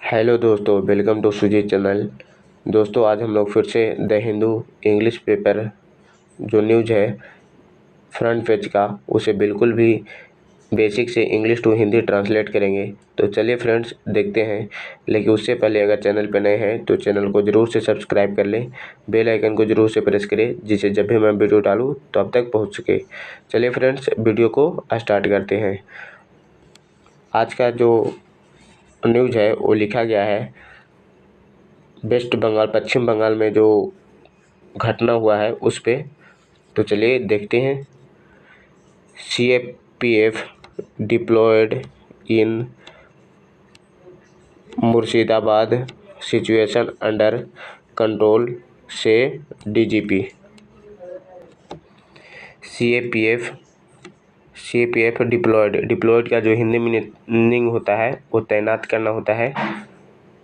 Hello दोस्तों, welcome to Sujit channel. दोस्तों, आज हम लोग फिर से द हिंदू इंग्लिश पेपर जो न्यूज़ है फ्रंट पेज का, उसे बिल्कुल भी बेसिक से इंग्लिश टू हिंदी ट्रांसलेट करेंगे। तो चलिए फ्रेंड्स, देखते हैं। लेकिन उससे पहले अगर चैनल पर नए हैं तो चैनल को ज़रूर से सब्सक्राइब कर लें, बेल आइकन को ज़रूर से प्रेस करें, जिससे जब भी मैं वीडियो डालूँ तो आप तक पहुँच सके। चलिए फ्रेंड्स, वीडियो को स्टार्ट करते हैं। आज का जो न्यूज़ है वो लिखा गया है वेस्ट बंगाल, पश्चिम बंगाल में जो घटना हुआ है उस पर। तो चलिए देखते हैं। CAPF diploid in Murshidabad, situation under control से DGP। CAPF डिप्लॉयड का जो हिंदी मीनिंग होता है वो तैनात करना होता है।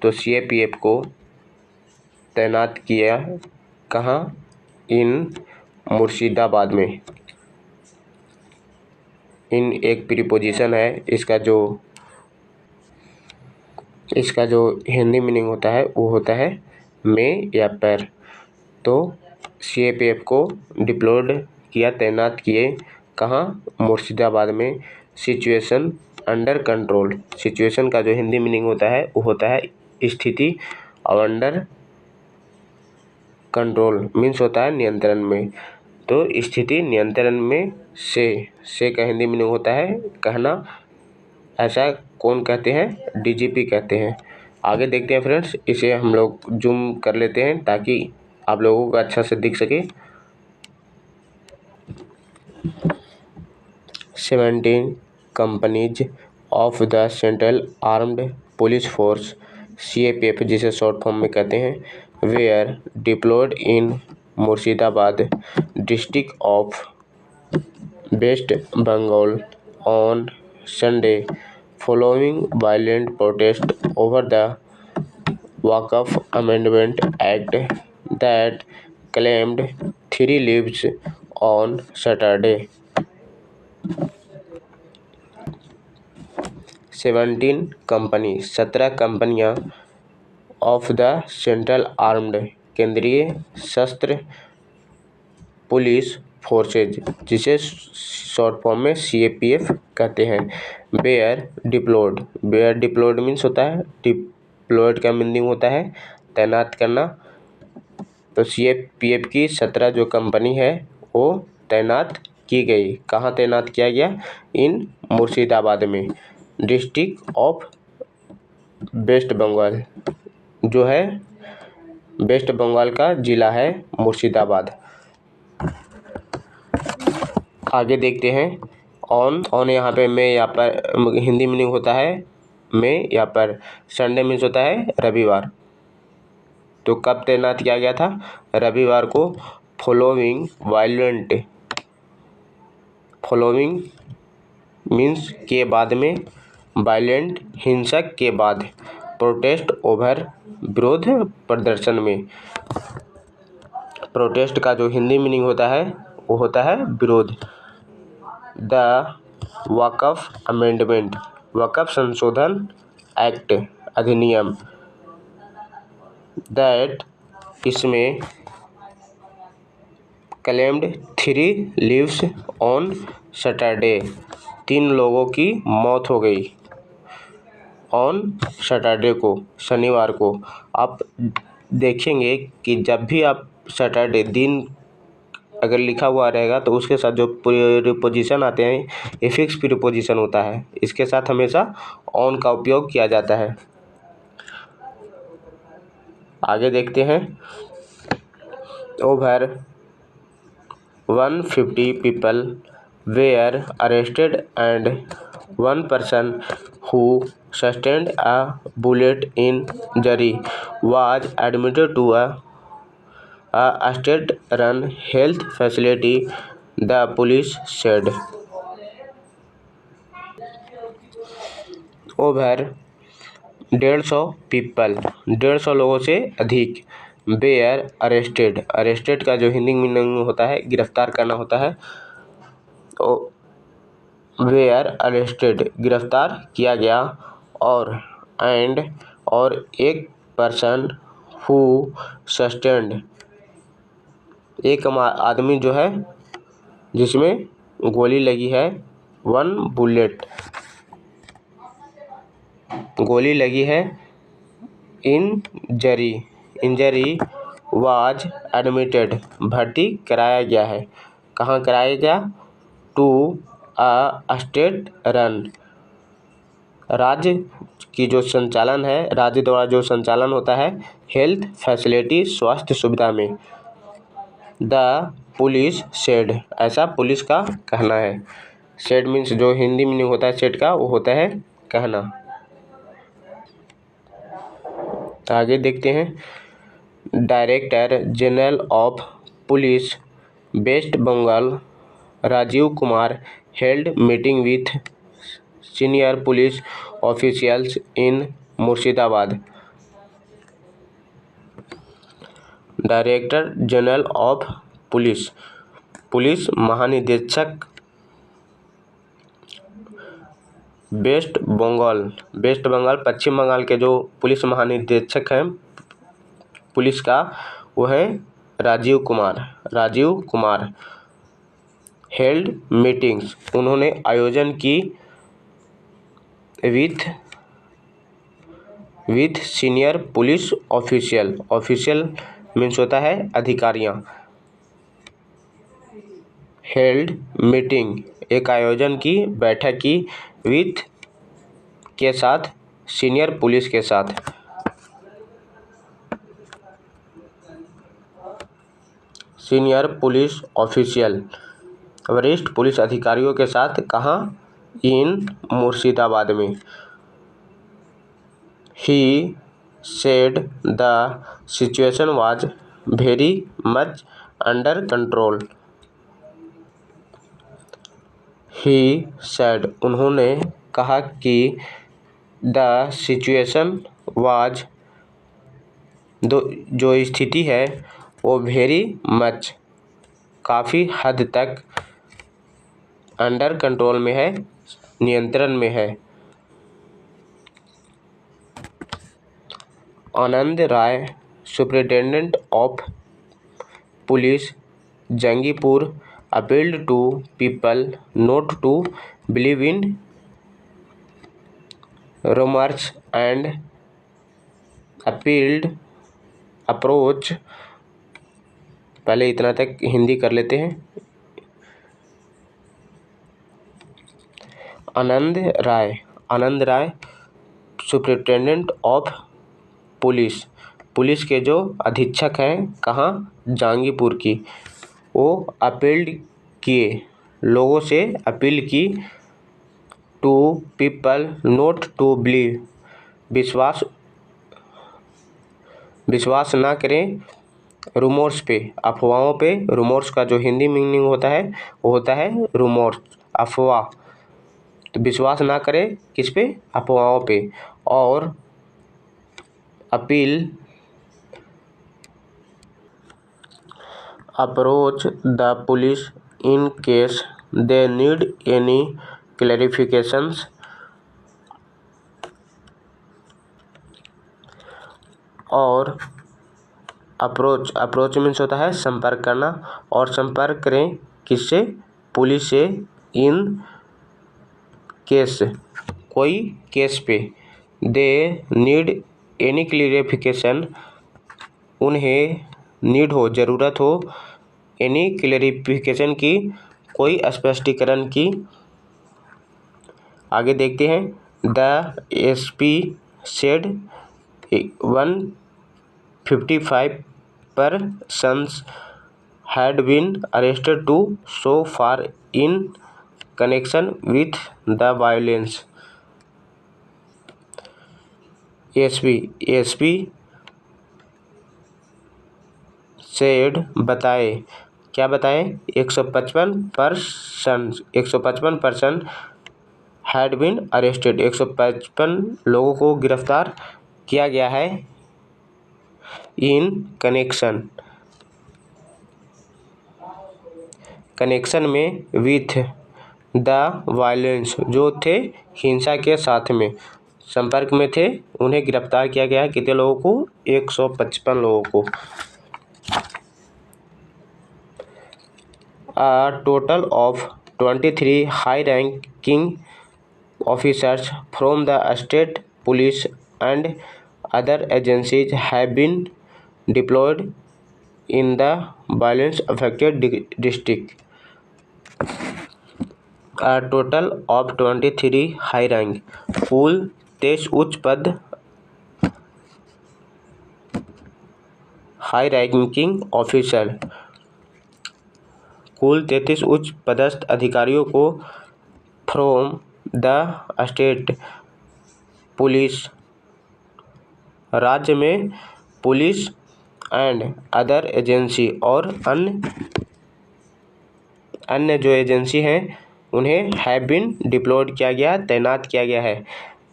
तो CAPF को तैनात किया कहाँ? इन मुर्शिदाबाद में। इन एक प्रीपोजिशन है। इसका जो हिंदी मीनिंग होता है वो होता है में या पर। तो CAPF को डिप्लॉयड किया, तैनात किए कहाँ? मुर्शिदाबाद में। Situation under control. सिचुएशन का जो हिंदी मीनिंग होता है वो होता है स्थिति, और अंडर कंट्रोल मीन्स होता है नियंत्रण में। तो स्थिति नियंत्रण में से का हिंदी मीनिंग होता है कहना। ऐसा कौन कहते हैं? DGP कहते हैं। आगे देखते हैं फ्रेंड्स। इसे हम लोग जूम कर लेते हैं ताकि आप लोगों को अच्छा से दिख सके। 17 companies of the central armed police force CAPF, जिसे शॉर्ट फॉर्म में कहते हैं, were deployed in Murshidabad district of West Bengal on Sunday following violent protest over the Waqf Amendment Act that claimed 3 lives on Saturday. 17 कंपनियां ऑफ द सेंट्रल आर्म्ड, केंद्रीय सशस्त्र police forces, जिसे short form में CAPF कहते हैं, वेयर डिप्लॉयड मीन्स होता है, diploid का मीनिंग होता है तैनात करना। तो CAPF की 17 जो कंपनी है वो तैनात की गई। कहाँ तैनात किया गया? इन मुर्शिदाबाद में। डिस्ट्रिक्ट ऑफ वेस्ट बंगाल, जो है वेस्ट बंगाल का जिला है मुर्शिदाबाद। आगे देखते हैं। ऑन यहाँ पे में या पर हिंदी मीनिंग होता है में या पर। संडे मीन्स होता है रविवार। तो कब तैनात किया गया था? रविवार को। फॉलोइंग मीन्स के बाद में, वायलेंट हिंसक के बाद, प्रोटेस्ट ओवर विरोध प्रदर्शन में। प्रोटेस्ट का जो हिंदी मीनिंग होता है वो होता है विरोध। द वक्फ अमेंडमेंट, वक्फ संशोधन एक्ट, अधिनियम, दैट इसमें क्लेम्ड 3 लिव्स ऑन सैटरडे, 3 लोगों की मौत हो गई ऑन सैटरडे को, शनिवार को। आप देखेंगे कि जब भी आप सैटरडे दिन अगर लिखा हुआ रहेगा तो उसके साथ जो प्रीपोजिशन आते हैं ये फिक्स प्रीपोजिशन होता है। इसके साथ हमेशा ऑन का उपयोग किया जाता है। आगे देखते हैं। Over 150 people were arrested and 1 person who sustained a bullet injury was admitted to a state-run health facility, the police said. Over 150 people, 150 लोगों से अधिक, वेयर अरेस्टेड का जो हिंदी मीनिंग होता है गिरफ्तार करना होता है। वेयर अरेस्टेड गिरफ्तार किया गया, और एंड और एक पर्सन हु सस्टेन्ड, एक आदमी जो है जिसमें गोली लगी है, 1 बुलेट, गोली लगी है, इंजरी वाज एडमिटेड, भर्ती कराया गया है, कहाँ कराया गया, टू अ स्टेट रन, राज्य की जो संचालन है, राज्य द्वारा जो संचालन होता है हेल्थ फैसिलिटी, स्वास्थ्य सुविधा में, द पुलिस सेड, ऐसा पुलिस का कहना है। सेड मीन्स जो हिंदी मीनिंग होता है सेड का, वो होता है कहना। आगे देखते हैं। Director general of police West Bengal Rajiv Kumar held meeting with senior police officials in Murshidabad. Director general of police, police महानिदेशक वेस्ट बंगाल पश्चिम बंगाल के जो पुलिस महानिदेशक हैं पुलिस का, वो है राजीव कुमार। हेल्ड मीटिंग्स, उन्होंने आयोजन की, with senior police official means होता है अधिकारियां। हेल्ड मीटिंग, एक आयोजन की, बैठक की, विथ के साथ, सीनियर पुलिस के साथ। सीनियर पुलिस ऑफिशियल, वरिष्ठ पुलिस अधिकारियों के साथ, कहाँ, इन मुर्शिदाबाद में। He said the situation was very much under control. He said, उन्होंने कहा कि द सिचुएशन वाज, जो स्थिति है वो वेरी मच, काफ़ी हद तक, अंडर कंट्रोल में है, नियंत्रण में है। Anand Rai superintendent of police Jangipur appealed to people not to believe in rumours and approach, पहले इतना तक हिंदी कर लेते हैं। Anand Rai superintendent of police के जो अधीक्षक हैं, कहाँ, जहांगीरपुर की, वो अपील्ड किए, लोगों से अपील की, to people not to believe, विश्वास ना करें, रूमर्स पे, अफवाहों पे। रूमर्स का जो हिंदी मीनिंग होता है वो होता है रूमर्स, अफवाह। तो विश्वास ना करें किस पे, अफवाहों पे। और appeal, approach the police in case they need any clarifications, और अप्रोच मीन्स होता है संपर्क करना, और संपर्क करें किससे, पुलिस से, इन केस, कोई केस पे, दे नीड एनी क्लैरिफिकेशन, उन्हें नीड हो, ज़रूरत हो, एनी क्लैरिफिकेशन की, कोई स्पष्टीकरण की। आगे देखते हैं। The SP said 155 persons had been arrested to so far in connection with the violence. SP said, बताए, क्या बताए, 155 पर्सन हैड बीन अरेस्टेड, 155 लोगों को गिरफ्तार किया गया है, इन कनेक्शन में, विथ द वायलेंस, जो थे हिंसा के साथ में, संपर्क में थे उन्हें गिरफ्तार किया गया। कितने लोगों को? 155 लोगों को। A total of 23 high-ranking officers from the state police and other agencies have been deployed in the violence-affected district. A total of 23 high-rank, कुल 23 उच्च पद हाई-रैंकिंग ऑफिसर, कुल 33 उच्च पदस्थ अधिकारियों को फ्रॉम द स्टेट पुलिस, राज्य में पुलिस, एंड अदर एजेंसी, और अन्य जो एजेंसी हैं उन्हें हैव बीन डिप्लॉयड किया गया, तैनात किया गया है।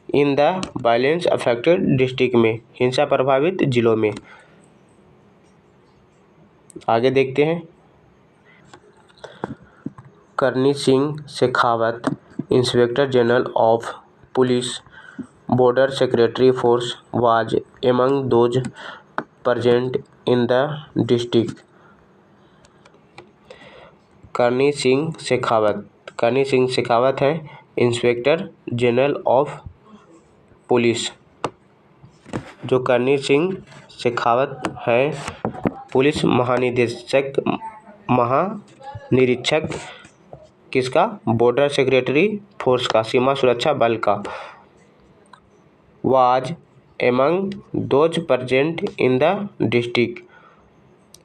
इन द वायलेंस अफेक्टेड डिस्ट्रिक्ट में, हिंसा प्रभावित जिलों में। आगे देखते हैं। करनी Singh Shekhawat, inspector general of police, border secretary force, was among those present in the district. करनी सिंह शेखावत हैं इंस्पेक्टर जनरल ऑफ पुलिस। जो करनी सिंह शेखावत हैं पुलिस महानिरीक्षक किसका? बॉर्डर सेक्रेटरी फोर्स का, सीमा सुरक्षा बल का। Was among those present in the district,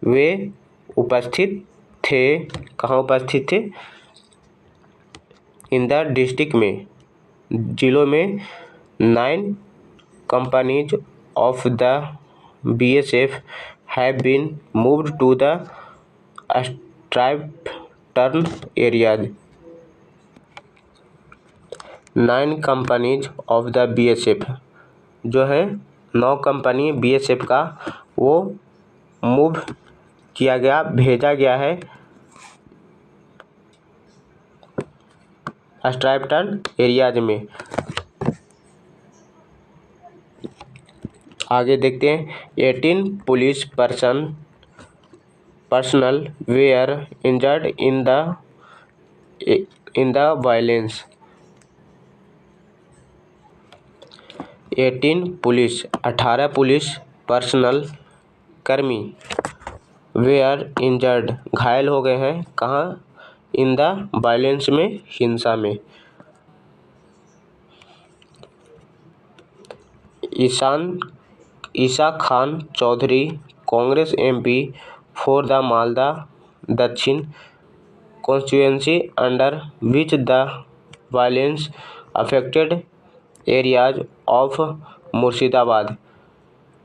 वे उपस्थित थे। कहाँ उपस्थित थे? इन द डिस्ट्रिक्ट में, जिलों में। 9 companies of the BSF have been moved to the strife torn areas. 9 companies of the BSF जो है 9 कंपनी BSF का, वो मूव किया गया, भेजा गया है स्ट्राइप टर्न एरियाज में। आगे देखते हैं। 18 police personnel were injured in the violence. 18 police personnel कर्मी वेयर इंजर्ड घायल हो गए हैं। कहाँ? इन द वायलेंस में, हिंसा में। Isa Khan Chowdhury, Congress MP for the Malda Dakshin constituency, under which the violence affected areas of Murshidabad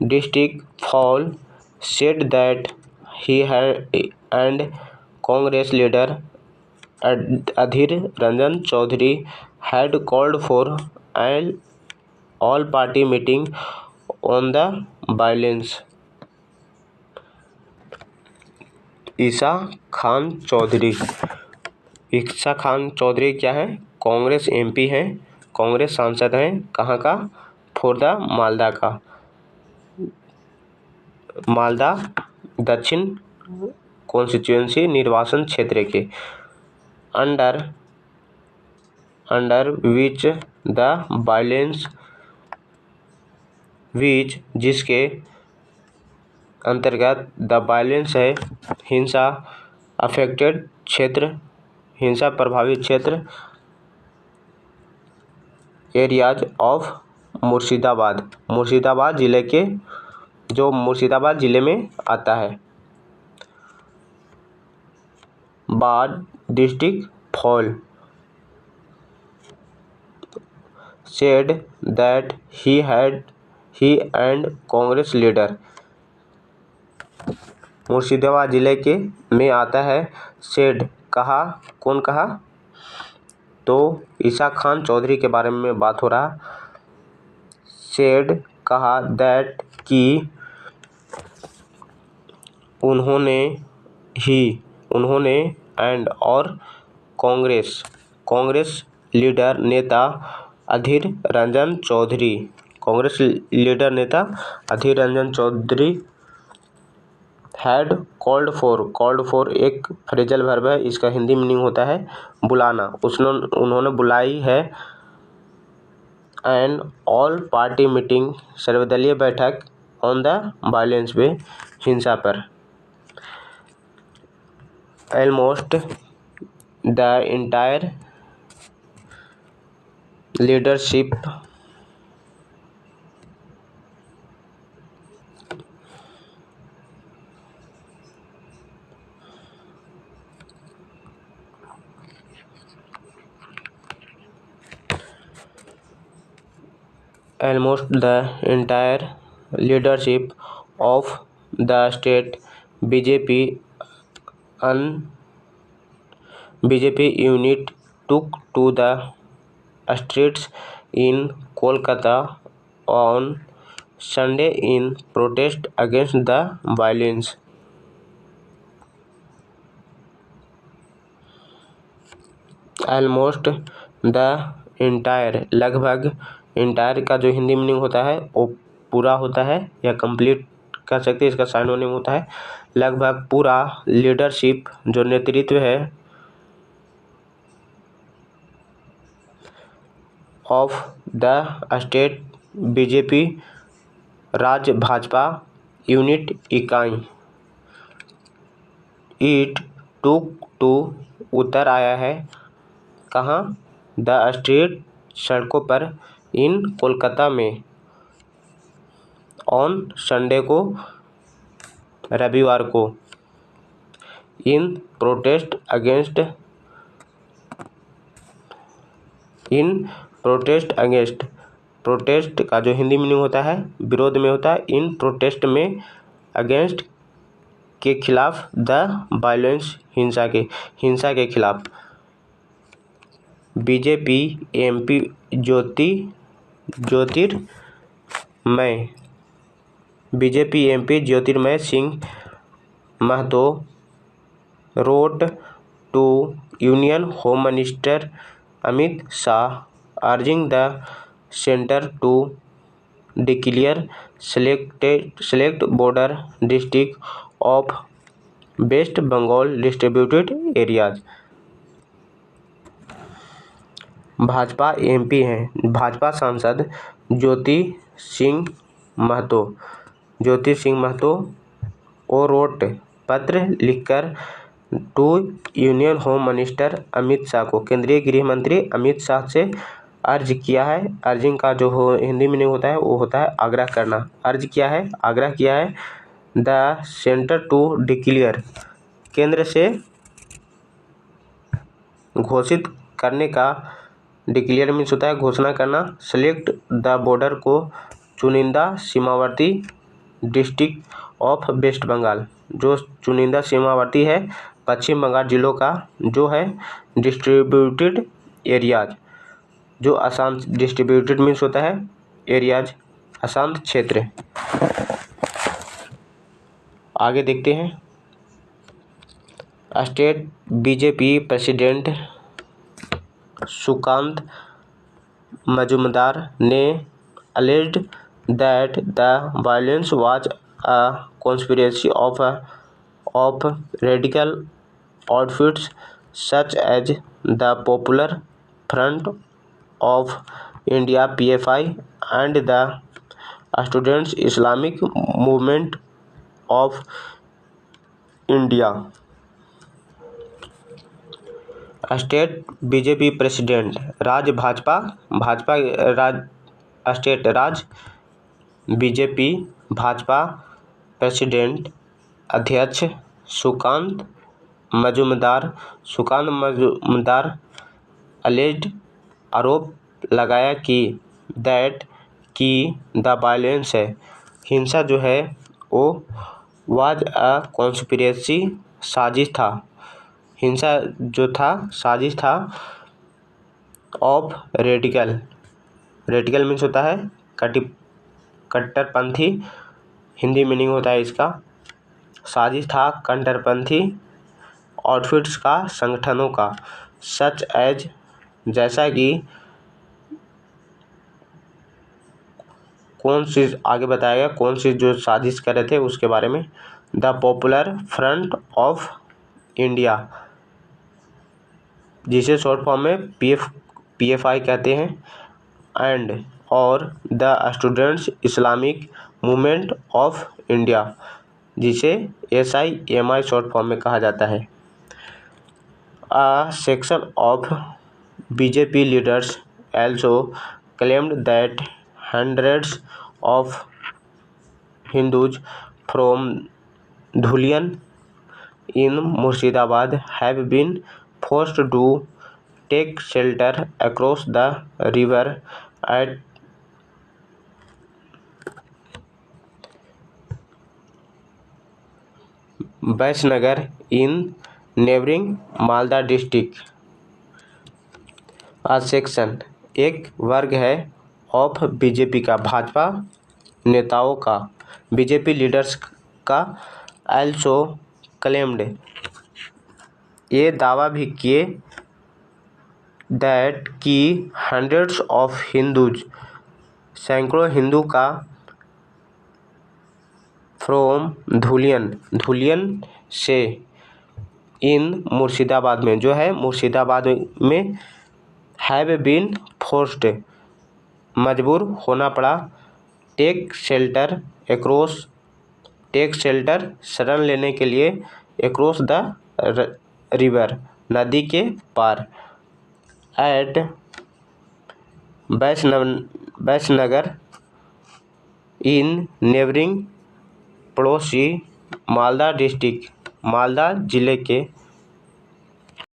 district fell, said that he and Congress leader Adhir Ranjan Chaudhary had called for an all-party meeting on the violence. ईसा खान चौधरी क्या है? Congress MP हैं, कांग्रेस सांसद हैं। कहाँ का? For the Malda का, Malda Dakshin constituency निर्वाचन क्षेत्र के। अंडर विच द वायलेंस, विच जिसके अंतर्गत, द वायलेंस है हिंसा, अफेक्टेड क्षेत्र, हिंसा प्रभावित क्षेत्र, एरियाज ऑफ मुर्शिदाबाद जिले के, जो मुर्शिदाबाद जिले में आता है। बाद district fell, said that he and Congress leader, Murshidabad जिले के में आता है। सेड कहा, कौन कहा? तो ईसा खान चौधरी के बारे में बात हो रहा। सेड कहा, दैट कि उन्होंने एंड और कांग्रेस लीडर नेता अधीर रंजन चौधरी, कांग्रेस लीडर नेता Adhir Ranjan Chowdhury had called for एक फ्रेजल वर्ब है, इसका हिंदी मीनिंग होता है बुलाना। उन्होंने बुलाई है एन ऑल पार्टी मीटिंग, सर्वदलीय बैठक ऑन द वायलेंस पे, हिंसा पर। Almost the entire leadership of the state BJP unit took to the streets in Kolkata on Sunday in protest against the violence. Almost the entire, लगभग, entire का जो Hindi meaning होता है वो पूरा होता है या कंप्लीट कर सकते हैं, इसका साइनोनिम होता है लगभग पूरा। लीडरशिप जो नेतृत्व है, ऑफ द स्टेट बीजेपी राज्य भाजपा यूनिट इकाई, इट टुक टू उतर आया है, कहाँ, द स्ट्रीट सड़कों पर, इन कोलकाता में, ऑन संडे को रविवार को, इन प्रोटेस्ट अगेंस्ट, प्रोटेस्ट का जो हिंदी मीनिंग होता है विरोध में होता है, इन प्रोटेस्ट में, अगेंस्ट के खिलाफ, द वायलेंस हिंसा के खिलाफ। BJP MP Jyotirmay Singh Mahato wrote to union home minister Amit Shah urging the centre to declare select border district of West Bengal distributed areas. Bhajpa MP हैं भाजपा सांसद ज्योति सिंह महतो और रोट पत्र लिखकर to union home minister Amit Shah को, केंद्रीय गृह मंत्री अमित शाह से अर्ज किया है। अर्जिंग का जो हिंदी मीनिंग होता है वो होता है आग्रह करना। अर्ज किया है, आग्रह किया है। द सेंटर टू डिक्लेयर, केंद्र से घोषित करने का, डिक्लेयर मीन्स होता है घोषणा करना। सेलेक्ट द बॉर्डर को, चुनिंदा सीमावर्ती, डिस्ट्रिक्ट ऑफ वेस्ट बंगाल, जो चुनिंदा सीमावर्ती है पश्चिम बंगाल जिलों का जो है, डिस्ट्रीब्यूटेड एरियाज, जो अशांत, डिस्ट्रीब्यूटेड मीन्स होता है एरियाज, अशांत क्षेत्र। आगे देखते हैं। State BJP president Sukanta Majumdar ने alleged that the violence was a conspiracy of radical outfits such as the Popular Front of India (PFI) and the Students Islamic Movement of India। State BJP president, राज्य Bhajpa state राज्य BJP Bhajpa president अध्यक्ष Sukanta Majumdar alleged आरोप लगाया कि the violence है, हिंसा जो है वो वाज अ कॉन्स्पिरेसी, साजिश था, हिंसा जो था साजिश था, ऑफ रेडिकल मीन्स होता है कट्टरपंथी, हिंदी मीनिंग होता है इसका, साजिश था कट्टरपंथी आउटफिट्स का, संगठनों का, सच एज जैसा कि कौन सी आगे बताया गया कौन सी जो साजिश कर रहे थे उसके बारे में। The popular front of India, जिसे शॉर्ट फॉर्म में PFI कहते हैं, एंड और the students Islamic movement of India, जिसे SIMI शॉर्ट फॉर्म में कहा जाता है। A section of BJP leaders also claimed that hundreds of Hindus from Dhulian in Murshidabad have been forced to take shelter across the river at Vaishnagar in neighboring Malda district. A section एक वर्ग है of BJP का, भाजपा नेताओं का, BJP leaders का, also claimed ये दावा भी किए, दैट कि हंड्रेड्स ऑफ हिंदूज सैकड़ों हिंदू का, फ्रॉम धुलियन से, इन मुर्शिदाबाद में जो है मुर्शिदाबाद में, हैव बीन फोर्स्ड मजबूर होना पड़ा, टेक शेल्टर शरण लेने के लिए, एक्रॉस द रिवर नदी के पार, एट वैष्णगर इन नेबरिंग पड़ोसी मालदा डिस्ट्रिक्ट, मालदा जिले के